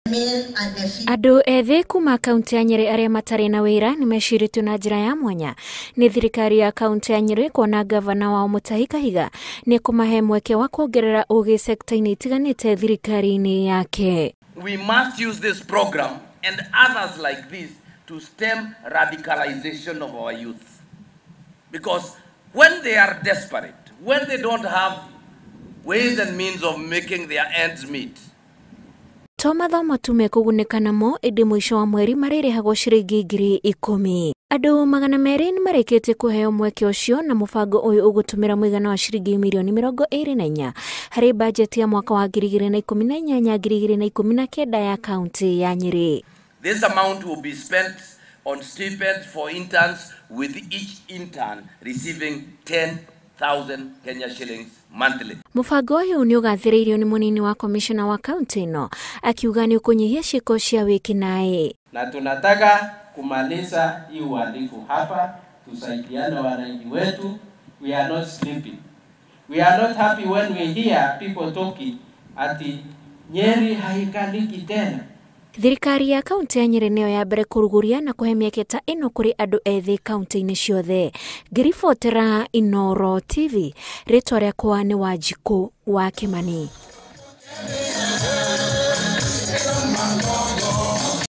Andũ ethĩ kuma kaunti ya Nyeri arĩa matarĩ na wĩra nĩ meciritio na njĩra ya mwanya nĩ thirikari ya kaunti ya Nyeri kuona gavana wa Mutahi Kahiga nĩ kũmahe mweke wa kuongerera ũgĩ sekta-inĩ itiganĩte thirikari-inĩ yake. We must use this program and others like this to stem radicalization of our youth. Because when they are desperate, when they don't have ways and means of making their ends meet, to mathomo tu mekugunĩka namo ĩndĩ mũico wa mweri marĩrĩhagwo ciringi 10,000. Andũ 200 nĩ marĩkĩtie kũheo mweke ũcio na mũbango ũyũ ũgũtũmĩra mũigana wa ciringi milioni 24 harĩ bajeti ya mwaka wa 2018-2019 ya kaunti ya Nyeri. This amount will be spent on stipends for interns, with each intern receiving 10,000 Kenya shillings monthly. Mũbango ũyũ nĩ ũgathĩrĩirio nĩ mũnini wa komishona wa kaunti ĩno akiuga nĩ ũkũnyihia ciĩko cia wĩkinaĩ. Na tunataka kumaliza hii uhalifu hapa, tusaidiane wananchi wetu. We are not sleeping. We are not happy when we hear people talking ati Nyeri haikaliki tena. Thirikari ya kaunti ya Nyeri nĩyo ya mbere kũruguria na kũhe mĩeke ta ĩno kũrĩ andũ ethĩ kaunti-inĩ ciothe. Ngĩribotera Inooro TV, rĩtwa rĩakwa nĩ Wanjikũ wa Kimani.